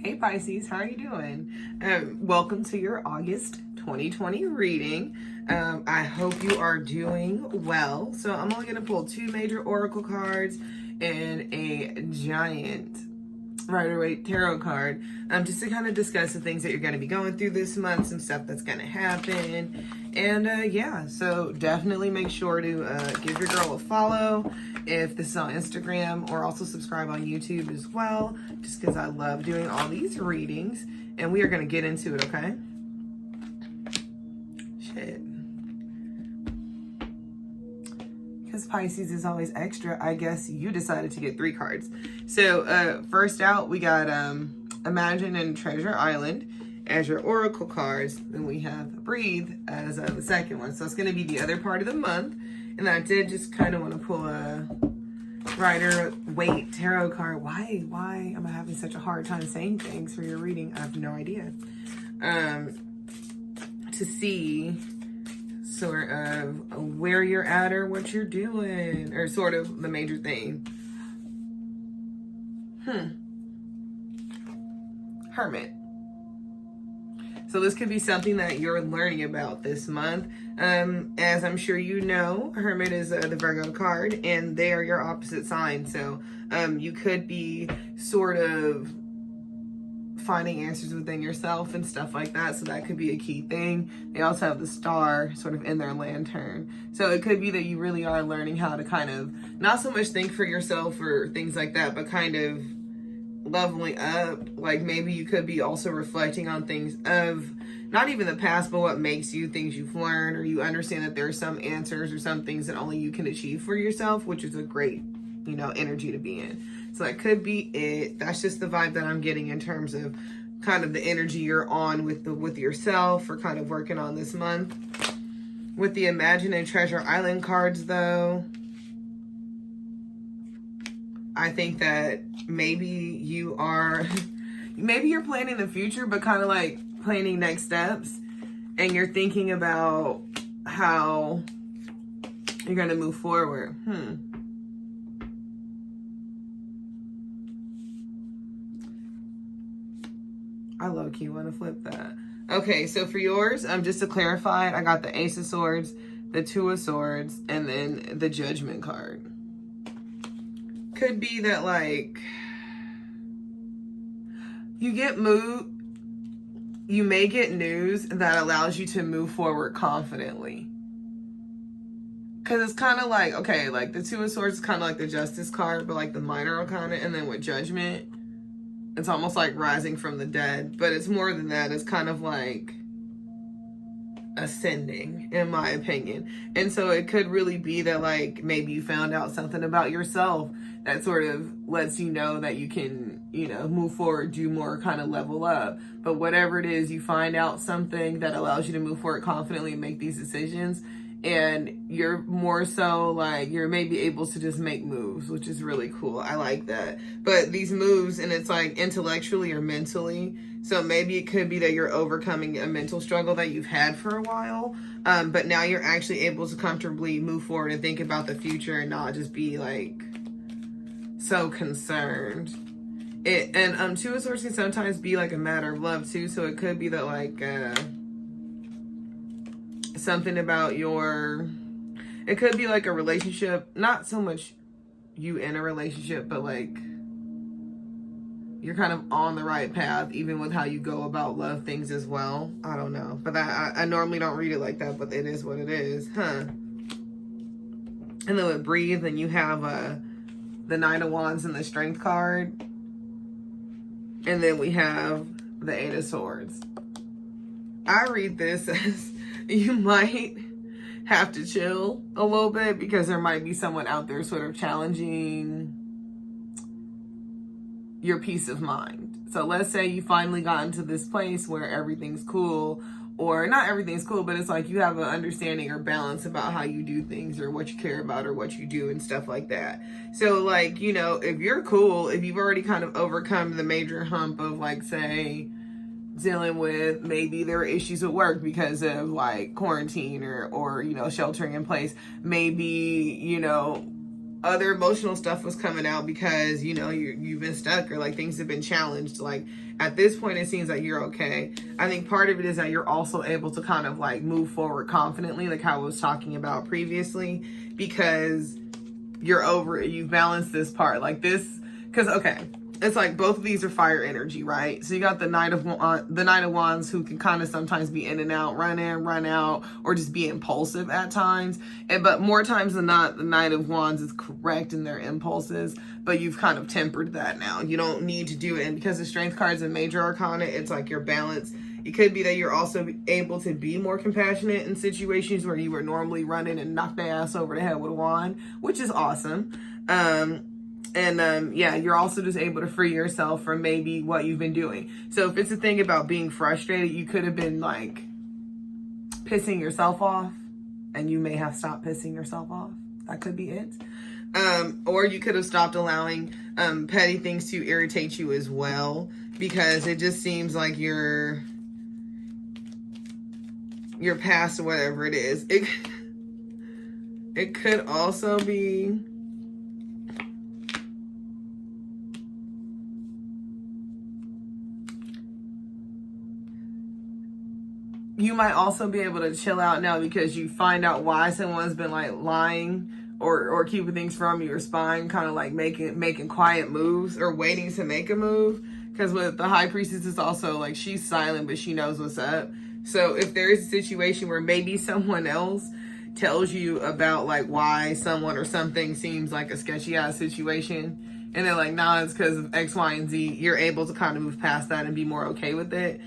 Hey Pisces, how are you doing? Welcome to your August 2020 reading. I hope you are doing well. So I'm only going to pull two major oracle cards and a giant Rider-Waite tarot card, just to kind of discuss the things that you're going to be going through this month, some stuff that's going to happen. And yeah, so definitely make sure to give your girl a follow if this is on Instagram, or also subscribe on YouTube as well, just because I love doing all these readings. And we are going to get into it, okay? Shit. Because Pisces is always extra, I guess you decided to get three cards. So first out, we got Imagine and Treasure Island as your oracle cards. Then we have Breathe as the second one. So it's going to be the other part of the month. And I did just kind of want to pull a Rider-Waite tarot card. Why am I having such a hard time saying things for your reading? I have no idea. To see sort of where you're at or what you're doing, or sort of the major thing. Hermit. So this could be something that you're learning about this month. As I'm sure you know, Hermit is the Virgo card, and they are your opposite sign. So you could be sort of finding answers within yourself and stuff like that. So that could be a key thing. They also have the star sort of in their lantern. So it could be that you really are learning how to kind of not so much think for yourself or things like that, but kind of leveling up. Like maybe you could be also reflecting on things of not even the past, but what makes you, things you've learned, or you understand that there are some answers or some things that only you can achieve for yourself, which is a great, energy to be in. So that could be it. That's just the vibe that I'm getting in terms of kind of the energy you're on with yourself, or kind of working on this month. With the Imagine and Treasure Island cards, though, I think that maybe you're planning the future, but kind of like planning next steps, and you're thinking about how you're going to move forward. I low-key want to flip that. Okay, so for yours, just to clarify, I got the Ace of Swords, the Two of Swords, and then the Judgment card. Could be that, like, you may get news that allows you to move forward confidently. Because it's kind of like, okay, like the Two of Swords is kind of like the Justice card, but like the minor arcana, and then with Judgment, it's almost like rising from the dead, but it's more than that. It's kind of like ascending, in my opinion. And so it could really be that, like, maybe you found out something about yourself that sort of lets you know that you can, move forward, do more, kind of level up. But whatever it is, you find out something that allows you to move forward confidently and make these decisions. And you're more so like, you're maybe able to just make moves, which is really cool. I like that. But these moves, and it's like intellectually or mentally. So maybe it could be that you're overcoming a mental struggle that you've had for a while. But now you're actually able to comfortably move forward and think about the future, and not just be like so concerned. Two of Swords can sometimes be like a matter of love too. So it could be that, like, something about it could be like a relationship, not so much you in a relationship, but like you're kind of on the right path, even with how you go about love things as well. I don't know, but I normally don't read it like that, but it is what it is, And then with Breathe, and you have the Nine of Wands and the Strength card, and then we have the Eight of Swords. I read this as you might have to chill a little bit, because there might be someone out there sort of challenging your peace of mind. So let's say you finally got into this place where everything's cool, or not everything's cool, but it's like you have an understanding or balance about how you do things, or what you care about, or what you do and stuff like that. So, like, if you're cool, if you've already kind of overcome the major hump of, like, say, dealing with, maybe there are issues at work because of like quarantine or sheltering in place. Maybe, other emotional stuff was coming out because, you know, you've been stuck or like things have been challenged. Like at this point, it seems like you're okay. I think part of it is that you're also able to kind of like move forward confidently, like how I was talking about previously, because you're over it. You've balanced this part like this. Because, okay, it's like both of these are fire energy, right? So you got the Knight of Wands, who can kind of sometimes be in and out, run in, run out, or just be impulsive at times. But more times than not, the Knight of Wands is correct in their impulses, but you've kind of tempered that now. You don't need to do it. And because the Strength card is a major arcana, it's like your balance. It could be that you're also able to be more compassionate in situations where you were normally running and knock their ass over the head with a wand, which is awesome. Yeah, you're also just able to free yourself from maybe what you've been doing. So if it's a thing about being frustrated, you could have been like pissing yourself off, and you may have stopped pissing yourself off. That could be it. Or you could have stopped allowing petty things to irritate you as well, because it just seems like you're past whatever it is. It could also be you might also be able to chill out now because you find out why someone's been like lying or keeping things from you or spying, kind of like making quiet moves or waiting to make a move. Because with the High Priestess, it's also like she's silent, but she knows what's up. So if there is a situation where maybe someone else tells you about like why someone or something seems like a sketchy ass situation, and they're like, nah, it's because of X, Y, and Z, you're able to kind of move past that and be more okay with it.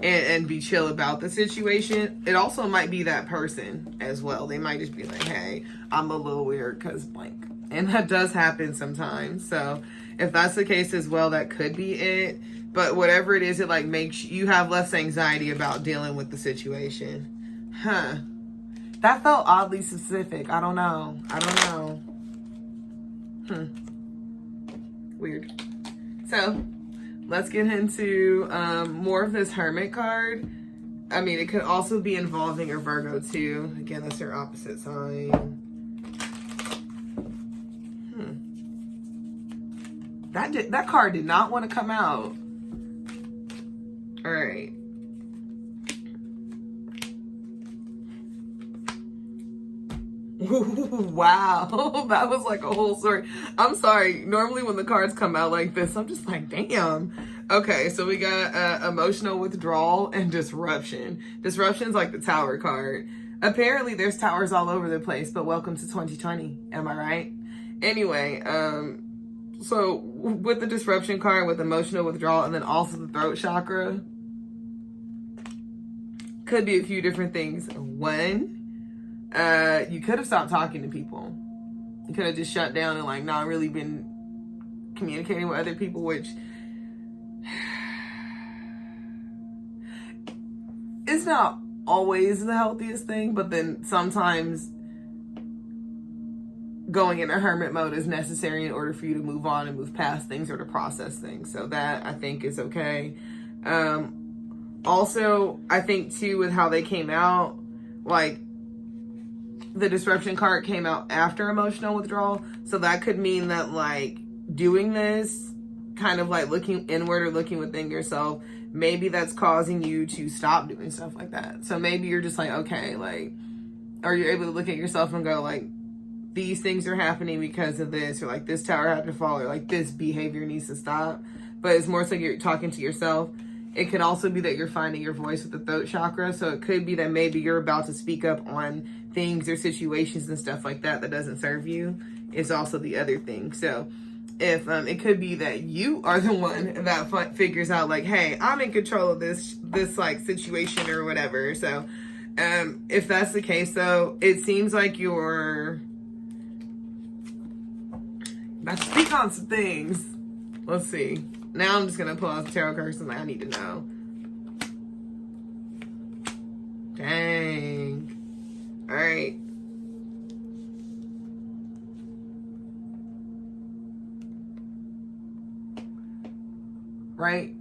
And be chill about the situation. It also might be that person as well. They might just be like, hey, I'm a little weird because blank. And that does happen sometimes. So if that's the case as well, that could be it. But whatever it is, it like makes you have less anxiety about dealing with the situation. Huh. That felt oddly specific. I don't know. Weird. So let's get into more of this Hermit card. I mean, it could also be involving your Virgo too. Again, that's your opposite sign. That card did not want to come out. All right. Wow, that was like a whole story. I'm sorry. Normally when the cards come out like this, I'm just like, damn. Okay, so we got emotional withdrawal and disruption. Disruption's like the Tower card. Apparently there's towers all over the place, but welcome to 2020. Am I right? Anyway, so with the disruption card, with emotional withdrawal, and then also the throat chakra, could be a few different things. One, you could have stopped talking to people. You could have just shut down and like not really been communicating with other people, which is not always the healthiest thing, but then sometimes going into hermit mode is necessary in order for you to move on and move past things or to process things. So that I think is okay. Also, I think too, with how they came out, like the disruption card came out after emotional withdrawal. So that could mean that like doing this, kind of like looking inward or looking within yourself, maybe that's causing you to stop doing stuff like that. So maybe you're just like, okay, like, or you're able to look at yourself and go like, these things are happening because of this, or like this tower had to fall, or like this behavior needs to stop. But it's more so you're talking to yourself. It could also be that you're finding your voice with the throat chakra. So it could be that maybe you're about to speak up on things or situations and stuff like that that doesn't serve you. It's also the other thing. So if it could be that you are the one that figures out like, hey, I'm in control of this like situation or whatever. So if that's the case, though, it seems like you're about to speak on some things. Let's see. Now I'm just going to pull out the tarot cards and I need to know. Dang. All right. Right?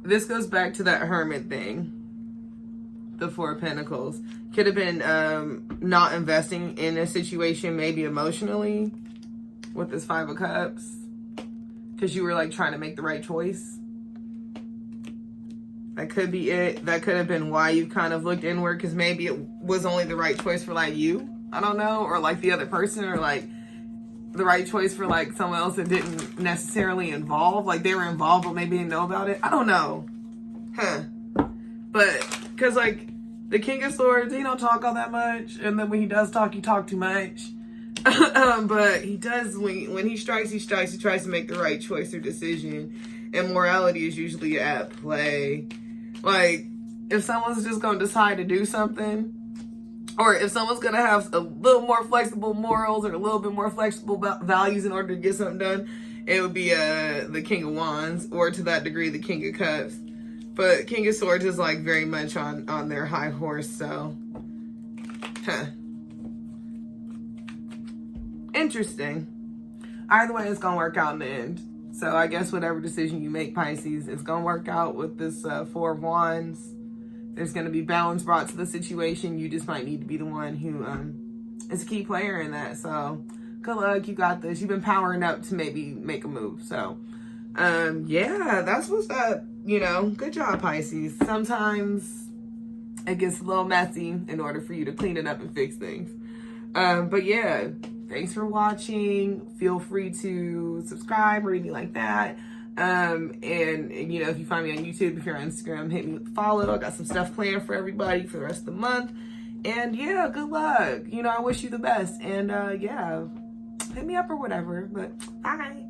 This goes back to that hermit thing. The Four of Pentacles. Could have been not investing in a situation, maybe emotionally. with this Five of Cups, because you were like trying to make the right choice. That could be it. That could have been why you kind of looked inward, because maybe it was only the right choice for like you. I don't know. Or like the other person, or like the right choice for like someone else that didn't necessarily involve. Like they were involved, but maybe didn't know about it. I don't know. But because like the King of Swords, he don't talk all that much. And then when he does talk, he talk too much. But he does, when he strikes, he tries to make the right choice or decision. And morality is usually at play. Like, if someone's just going to decide to do something, or if someone's going to have a little more flexible morals or a little bit more flexible values in order to get something done, it would be the King of Wands, or to that degree, the King of Cups. But King of Swords is like very much on their high horse, so. Interesting. Either way, it's going to work out in the end. So I guess whatever decision you make, Pisces, it's going to work out with this Four of Wands. There's going to be balance brought to the situation. You just might need to be the one who is a key player in that. So good luck. You got this. You've been powering up to maybe make a move. So yeah, that's what's up. You know, good job, Pisces. Sometimes it gets a little messy in order for you to clean it up and fix things. But yeah. Thanks for watching. Feel free to subscribe or anything like that. And you know, if you find me on YouTube, if you're on Instagram, hit me with a follow. I got some stuff planned for everybody for the rest of the month. And yeah, good luck. You know, I wish you the best. And yeah, hit me up or whatever. But bye.